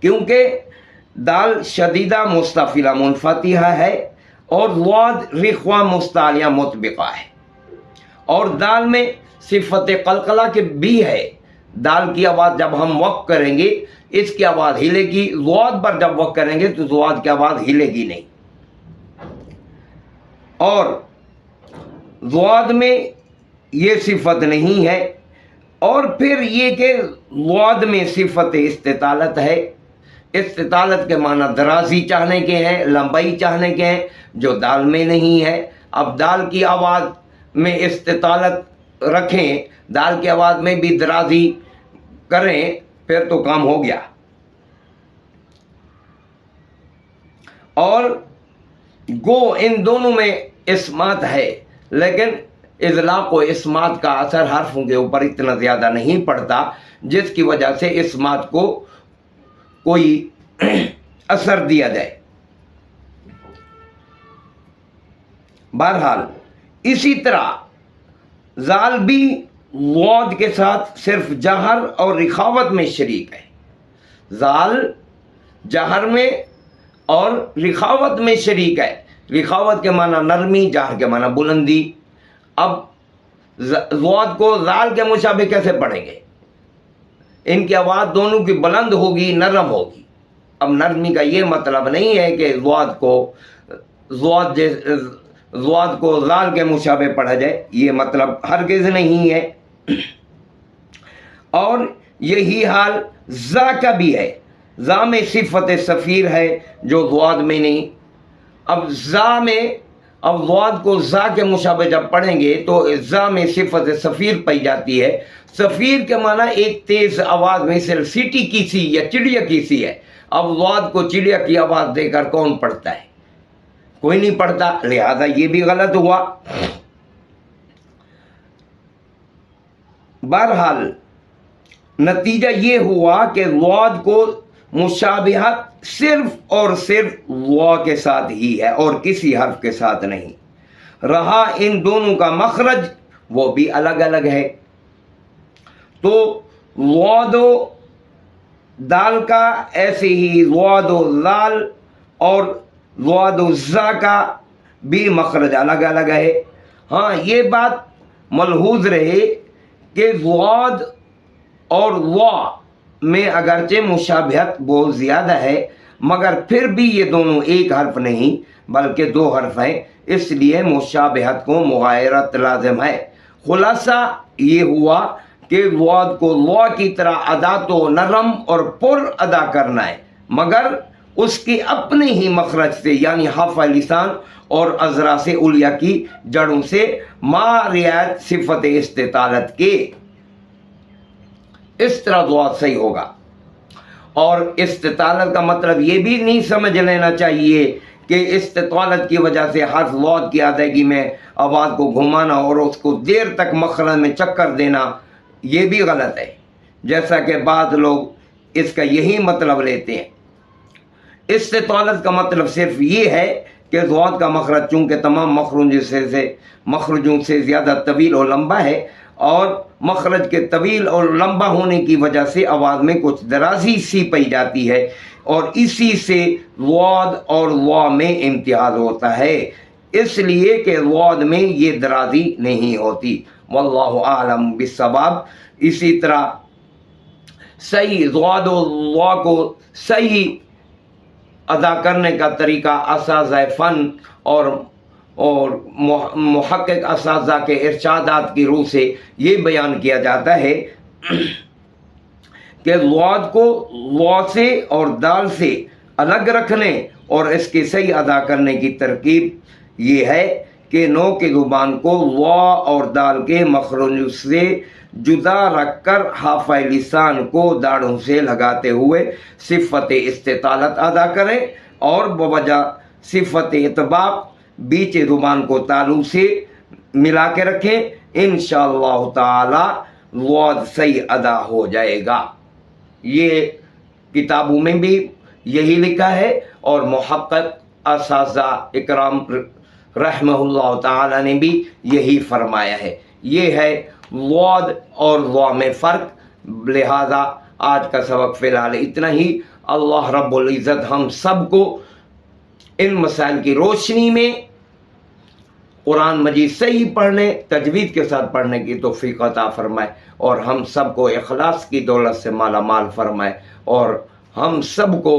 کیونکہ دال شدیدہ مستفیلہ منفتحہ ہے اور ضاد رخوہ مستعلیہ مطبقہ ہے، اور دال میں صفت قلقلہ کے بھی ہے۔ دال کی آواز جب ہم وقف کریں گے اس کی آواز ہلے گی، ضاد پر جب وقف کریں گے تو ضاد کی آواز ہلے گی نہیں، اور ضاد میں یہ صفت نہیں ہے۔ اور پھر یہ کہ ضاد میں صفت استطالت ہے۔ استطالت کے معنی درازی چاہنے کے ہیں، لمبائی چاہنے کے ہیں، جو دال میں نہیں ہے۔ اب دال کی آواز میں استطالت رکھیں، دال کی آواز میں بھی درازی کریں، پھر تو کام ہو گیا۔ اور گو ان دونوں میں اسمات ہے، لیکن اطلاق و اسمات کا اثر حرفوں کے اوپر اتنا زیادہ نہیں پڑتا، جس کی وجہ سے اسمات کو کوئی اثر دیا جائے۔ بہرحال اسی طرح زال بھی ضاد کے ساتھ صرف جہر اور رخاوت میں شریک ہے۔ زال جہر میں اور رخاوت میں شریک ہے۔ رخاوت کے معنی نرمی، جہر کے معنی بلندی۔ اب ضاد کو زال کے مشابہ کیسے پڑھیں گے؟ ان کی آواز دونوں کی بلند ہوگی، نرم ہوگی۔ اب نرمی کا یہ مطلب نہیں ہے کہ ضاد کو زال کے مشابہ پڑھا جائے، یہ مطلب ہرگز نہیں ہے۔ اور یہی حال زا کا بھی ہے۔ زا میں صفت صفیر ہے جو ضاد میں نہیں۔ اب ضاد کو زا کے مشابہ جب پڑھیں گے تو زا میں صفت صفیر پائی جاتی ہے۔ صفیر کے معنی ایک تیز آواز مثل سیٹی کی سی یا چڑیا کی سی ہے۔ اب ضاد کو چڑیا کی آواز دے کر کون پڑھتا ہے؟ کوئی نہیں پڑھتا، لہذا یہ بھی غلط ہوا۔ بہرحال نتیجہ یہ ہوا کہ ضاد کو مشابہت صرف اور صرف وا کے ساتھ ہی ہے اور کسی حرف کے ساتھ نہیں۔ رہا ان دونوں کا مخرج، وہ بھی الگ الگ ہے۔ تو ضاد و دال کا ایسے ہی ضاد و زال اور ضاد و زا کا بھی مخرج الگ الگ ہے۔ ہاں یہ بات ملحوظ رہے کہ ضاد اور وا میں اگرچہ مشابہت بہت زیادہ ہے، مگر پھر بھی یہ دونوں ایک حرف نہیں بلکہ دو حرف ہیں، اس لیے مشابہت کو مغایرت لازم ہے۔ خلاصہ یہ ہوا کہ ضاد کو وا کی طرح ادا تو نرم اور پر ادا کرنا ہے، مگر اس کے اپنے ہی مخرج سے، یعنی حافہ لسان اور اذراس علیہ کی جڑوں سے، ما رعایت صفت استطالت کے۔ اس طرح ضاد صحیح ہوگا۔ اور استطالت کا مطلب یہ بھی نہیں سمجھ لینا چاہیے کہ استطالت کی وجہ سے حرف ضاد کی ادائیگی میں آواز کو گھمانا اور اس کو دیر تک مخرج میں چکر دینا، یہ بھی غلط ہے، جیسا کہ بعض لوگ اس کا یہی مطلب لیتے ہیں۔ استطالت کا مطلب صرف یہ ہے کہ ضاد کا مخرج چونکہ تمام مخرجوں سے زیادہ طویل اور لمبا ہے، اور مخرج کے طویل اور لمبا ہونے کی وجہ سے آواز میں کچھ درازی سی پائی جاتی ہے، اور اسی سے ضاد اور وا میں امتیاز ہوتا ہے، اس لیے کہ ضاد میں یہ درازی نہیں ہوتی۔ واللہ اعلم بالصواب۔ اسی طرح صحیح ضاد و وا کو صحیح ادا کرنے کا طریقہ اساتذہ فن اور محقق اساتذہ کے ارشادات کی روح سے یہ بیان کیا جاتا ہے کہ ضاد کو وا سے اور دال سے الگ رکھنے اور اس کے صحیح ادا کرنے کی ترکیب یہ ہے کہ نو کی زبان کو وا اور دال کے مخرج سے جدا رکھ کر حافہ لسان کو داڑھوں سے لگاتے ہوئے صفت استطالت ادا کریں، اور بوجہ صفت اطباق بیچ زبان کو تالو سے ملا کے رکھیں، انشاءاللہ تعالی ضاد صحیح ادا ہو جائے گا۔ یہ کتابوں میں بھی یہی لکھا ہے، اور محقق اساتذہ اکرام رحمہ اللہ تعالی نے بھی یہی فرمایا ہے۔ یہ ہے ضاد اور وا میں فرق، لہذا آج کا سبق فی الحال اتنا ہی۔ اللہ رب العزت ہم سب کو ان مسائل کی روشنی میں قرآن مجید صحیح پڑھنے، تجوید کے ساتھ پڑھنے کی توفیق عطا فرمائے، اور ہم سب کو اخلاص کی دولت سے مالا مال فرمائے، اور ہم سب کو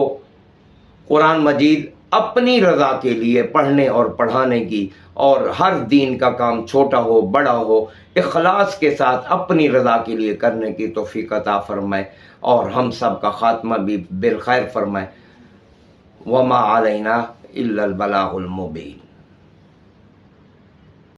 قرآن مجید اپنی رضا کے لیے پڑھنے اور پڑھانے کی، اور ہر دین کا کام چھوٹا ہو بڑا ہو اخلاص کے ساتھ اپنی رضا کے لیے کرنے کی توفیق عطا فرمائے، اور ہم سب کا خاتمہ بھی بالخیر فرمائے۔ وما علینا الا البلاغ المبین۔